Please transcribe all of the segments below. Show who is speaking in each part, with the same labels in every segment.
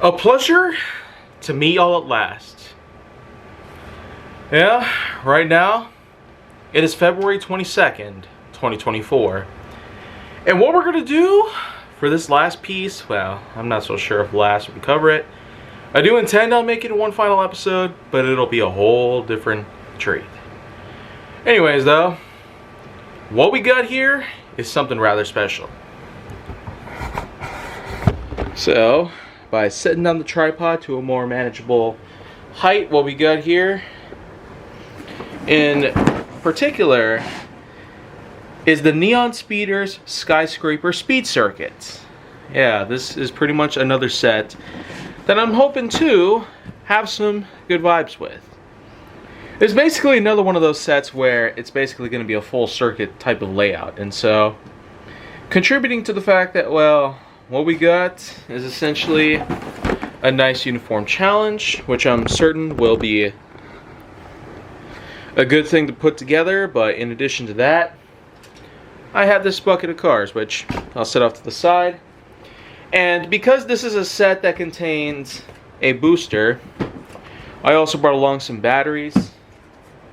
Speaker 1: A pleasure to meet y'all at last. Yeah, right now, it is February 22nd, 2024. And what we're going to do for this last piece, well, I'm not so sure if last we cover it. I do intend on making one final episode, but it'll be a whole different treat. Anyways, though, what we got here is something rather special. So, by setting down the tripod to a more manageable height, what we got here in particular is the Neon Speeders Skyscraper Speed Circuit. Yeah, this is pretty much another set that I'm hoping to have some good vibes with. It's basically another one of those sets where it's basically going to be a full circuit type of layout, and so contributing to the fact that, well, what we got is essentially a nice uniform challenge, which I'm certain will be a good thing to put together. But in addition to that, I have this bucket of cars, which I'll set off to the side. And because this is a set that contains a booster, I also brought along some batteries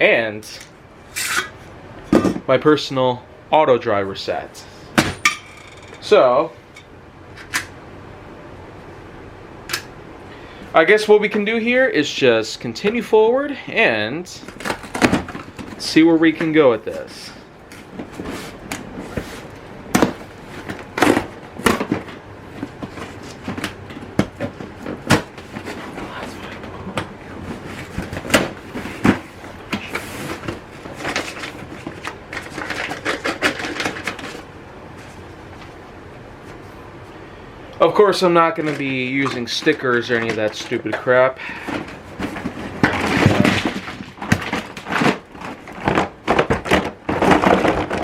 Speaker 1: and my personal auto driver set. So I guess what we can do here is just continue forward and see where we can go with this. Of course, I'm not going to be using stickers or any of that stupid crap.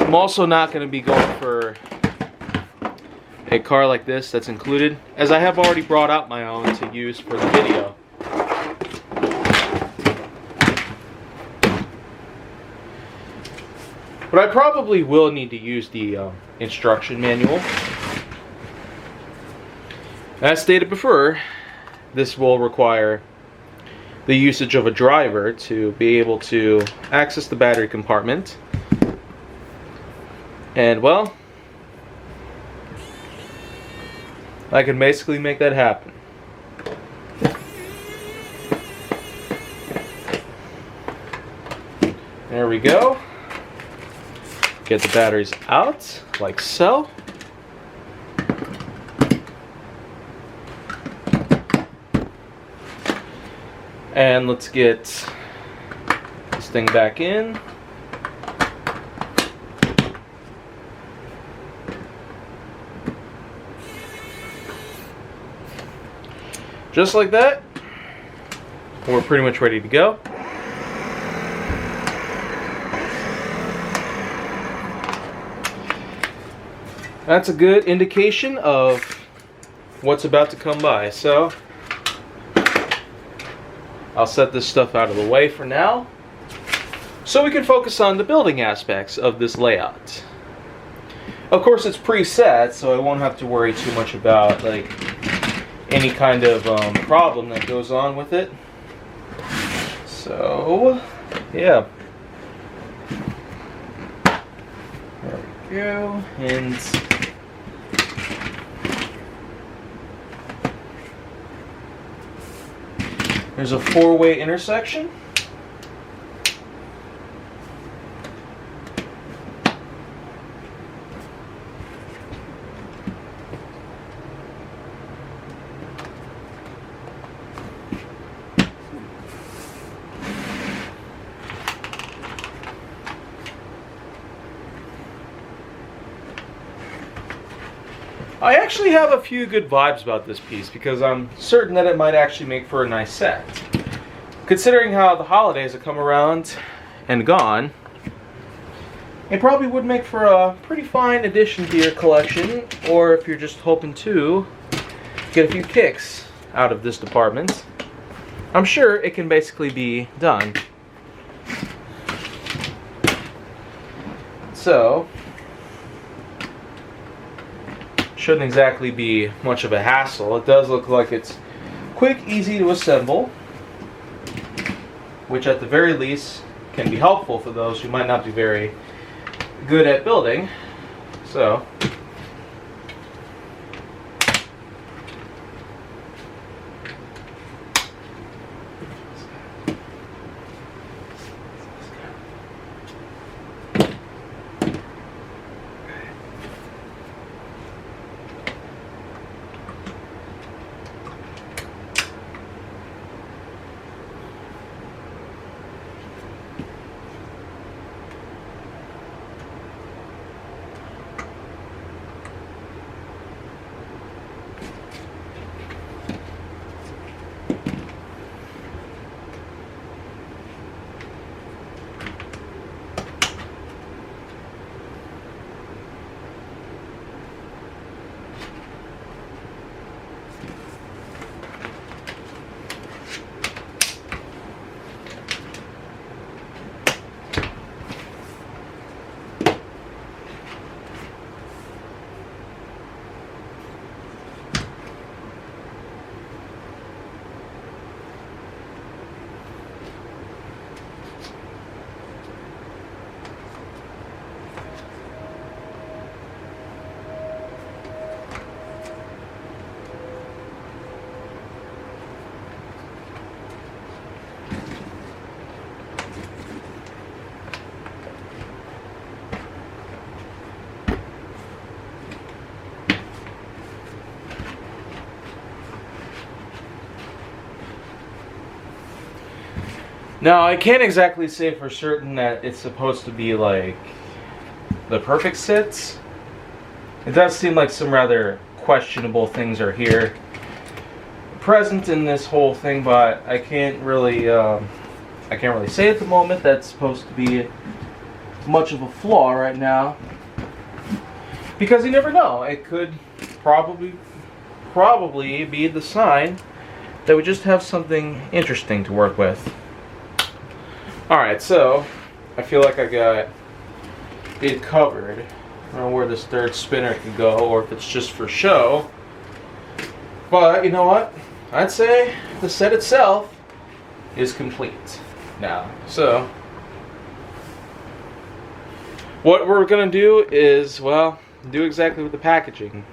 Speaker 1: I'm also not going to be going for a car like this that's included, as I have already brought out my own to use for the video. But I probably will need to use the instruction manual. As stated before, this will require the usage of a driver to be able to access the battery compartment. And, well, I can basically make that happen. There we go. Get the batteries out, like so. And let's get this thing back in. Just like that. We're pretty much ready to go. That's a good indication of what's about to come by. So I'll set this stuff out of the way for now, so we can focus on the building aspects of this layout. Of course, it's preset, so I won't have to worry too much about like any kind of problem that goes on with it. So, yeah. There we go. And there's a four-way intersection. I actually have a few good vibes about this piece because I'm certain that it might actually make for a nice set. Considering how the holidays have come around and gone, it probably would make for a pretty fine addition to your collection, or if you're just hoping to get a few kicks out of this department, I'm sure it can basically be done. So, shouldn't exactly be much of a hassle. It does look like it's quick, easy to assemble, which at the very least can be helpful for those who might not be very good at building. So, now I can't exactly say for certain that it's supposed to be like the perfect sits. It does seem like some rather questionable things are here present in this whole thing, but I can't really say at the moment that's supposed to be much of a flaw right now, because you never know. It could probably be the sign that we just have something interesting to work with. Alright, so I feel like I got it covered. I don't know where this third spinner can go, or if it's just for show. But you know what? I'd say the set itself is complete now. So what we're going to do is, well, do exactly what the packaging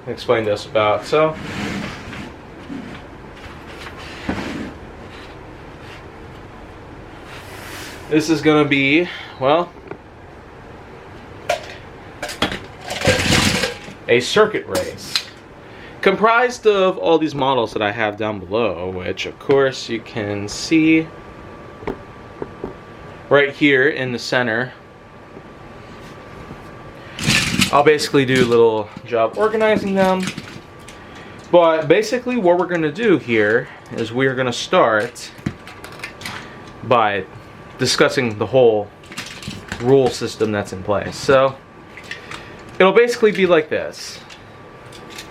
Speaker 1: explained to us about. So this is going to be, well, a circuit race comprised of all these models that I have down below, which of course you can see right here in the center. I'll basically do a little job organizing them, but basically what we're going to do here is we're going to start by discussing the whole rule system that's in place. So it'll basically be like this.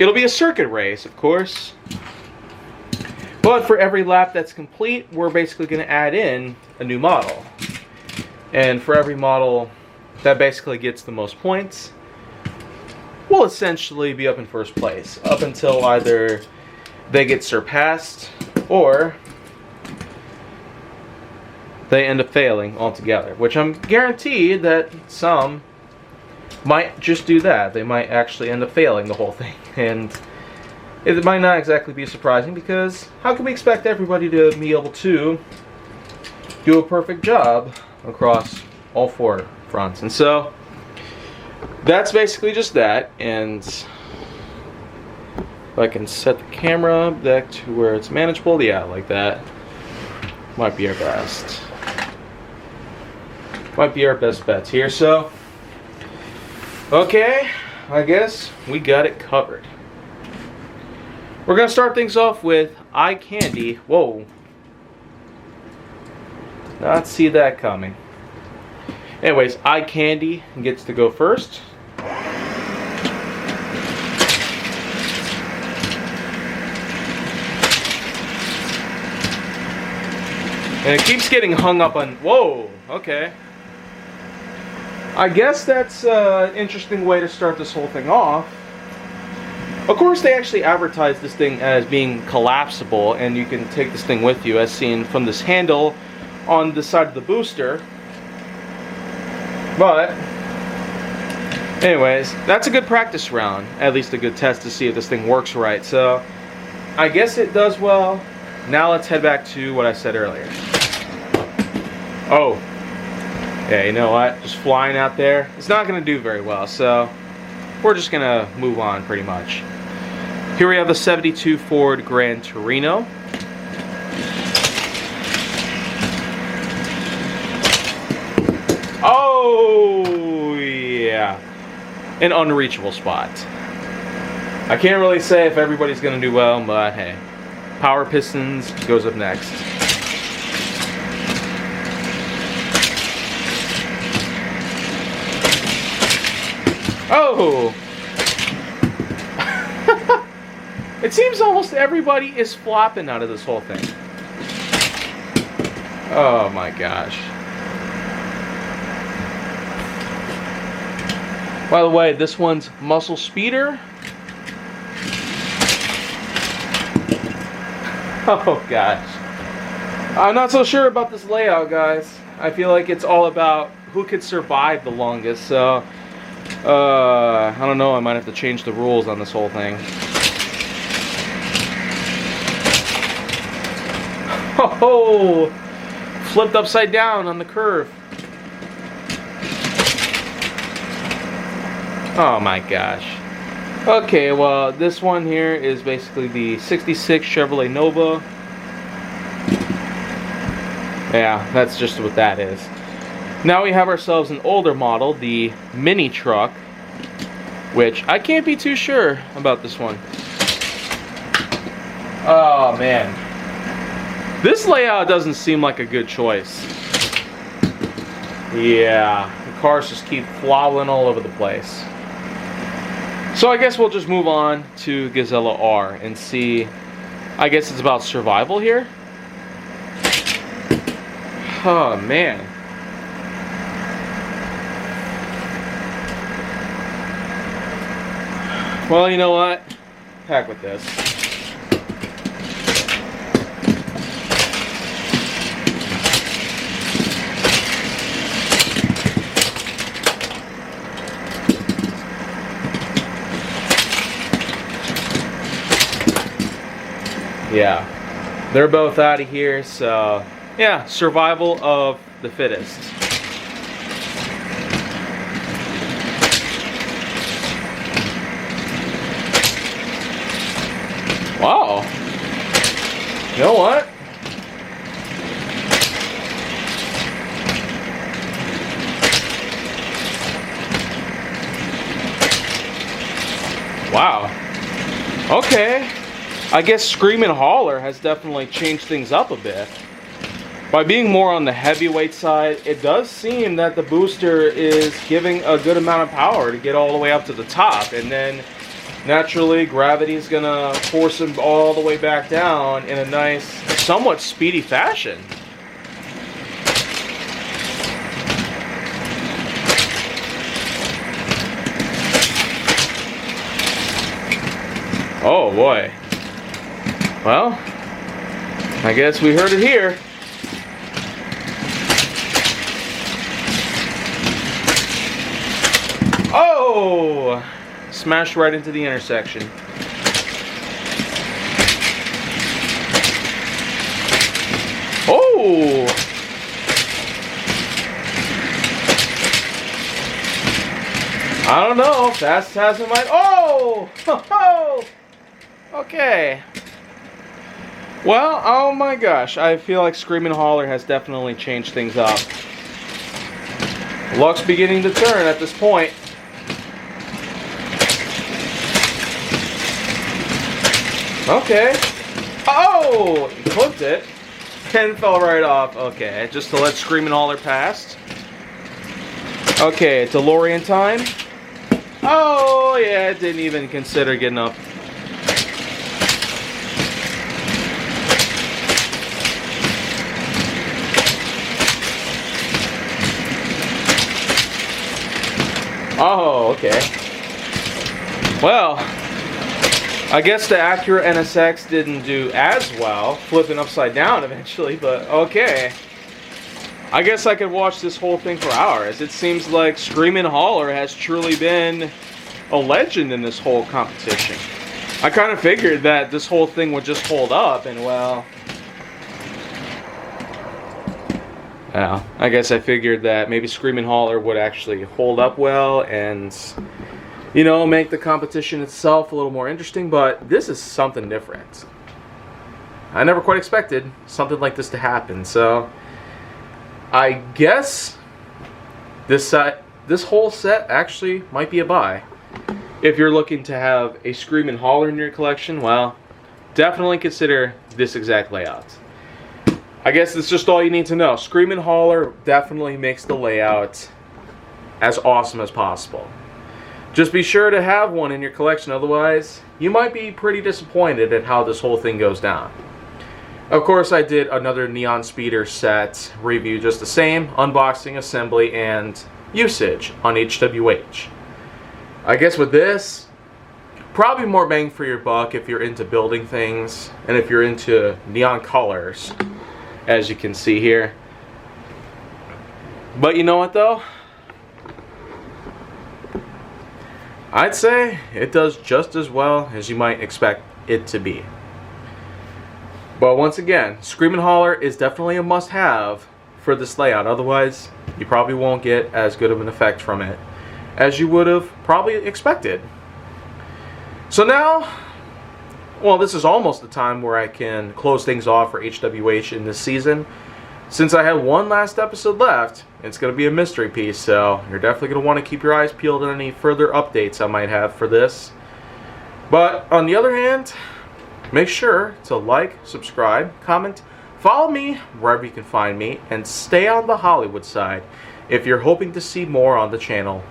Speaker 1: It'll be a circuit race, of course, but for every lap that's complete, we're basically going to add in a new model. And for every model that basically gets the most points, will essentially be up in first place, up until either they get surpassed or they end up failing altogether, which I'm guaranteed that some might just do that. They might actually end up failing the whole thing, and it might not exactly be surprising, because how can we expect everybody to be able to do a perfect job across all four fronts? And so that's basically just that. And if I can set the camera back to where it's manageable, yeah, like that, might be our best bets here. So okay, I guess we got it covered. We're gonna start things off with eye candy. Whoa, did not see that coming. Anyways, eye candy gets to go first. And it keeps getting hung up on, whoa, okay. I guess that's an interesting way to start this whole thing off. Of course, they actually advertise this thing as being collapsible, and you can take this thing with you, as seen from this handle on the side of the booster. But anyways, that's a good practice round, at least a good test to see if this thing works right. So I guess it does well. Now let's head back to what I said earlier. Oh, yeah, you know what? Just flying out there, it's not going to do very well. So we're just going to move on pretty much. Here we have the 72 Ford Gran Torino. Oh, yeah. An unreachable spot. I can't really say if everybody's going to do well, but hey. Power Pistons goes up next. Oh! It seems almost everybody is flopping out of this whole thing. Oh my gosh. By the way, this one's Muscle Speeder. Oh gosh. I'm not so sure about this layout, guys. I feel like it's all about who could survive the longest, so I don't know, I might have to change the rules on this whole thing. Oh, flipped upside down on the curve. Oh my gosh. Okay, well, this one here is basically the 66 Chevrolet Nova. Yeah, that's just what that is. Now we have ourselves an older model, the mini truck, which I can't be too sure about this one. Oh man. This layout doesn't seem like a good choice. Yeah, the cars just keep flopping all over the place. So I guess we'll just move on to Gazella R and see, I guess it's about survival here. Oh man. Well, you know what? Heck with this. Yeah, they're both out of here, so yeah, survival of the fittest. Wow. You know what? Wow. Okay. I guess Screamin Hauler has definitely changed things up a bit. By being more on the heavyweight side, it does seem that the booster is giving a good amount of power to get all the way up to the top. And then, naturally, gravity is going to force him all the way back down in a nice, somewhat speedy fashion. Oh boy. Well, I guess we heard it here. Oh! Smashed right into the intersection. Oh! I don't know. Fast has it might. Oh! Oh! Okay. Well, oh my gosh, I feel like Screamin Hauler has definitely changed things up. Luck's beginning to turn at this point. Okay. Oh! He clipped it. And fell right off. Okay, just to let Screamin Hauler past. Okay, DeLorean time. Oh, yeah, it didn't even consider getting up. Oh, okay. Well, I guess the Acura NSX didn't do as well, flipping upside down eventually, but okay. I guess I could watch this whole thing for hours. It seems like Screamin' Holler has truly been a legend in this whole competition. I kind of figured that this whole thing would just hold up, and well, I guess I figured that maybe Screamin' Holler would actually hold up well and, you know, make the competition itself a little more interesting, but this is something different. I never quite expected something like this to happen, so I guess this whole set actually might be a buy. If you're looking to have a Screamin' Holler in your collection, well, definitely consider this exact layout. I guess that's just all you need to know. Screamin' Holler definitely makes the layout as awesome as possible. Just be sure to have one in your collection, otherwise you might be pretty disappointed at how this whole thing goes down. Of course, I did another Neon Speeder set review just the same, unboxing, assembly, and usage on HWH. I guess with this, probably more bang for your buck if you're into building things and if you're into neon colors, as you can see here. But you know what though? I'd say it does just as well as you might expect it to be. But once again, Screamin' Holler is definitely a must-have for this layout. Otherwise, you probably won't get as good of an effect from it as you would have probably expected. So now, well, this is almost the time where I can close things off for HWH in this season. Since I have one last episode left, it's going to be a mystery piece, so you're definitely going to want to keep your eyes peeled on any further updates I might have for this. But on the other hand, make sure to like, subscribe, comment, follow me wherever you can find me, and stay on the Hollywood side if you're hoping to see more on the channel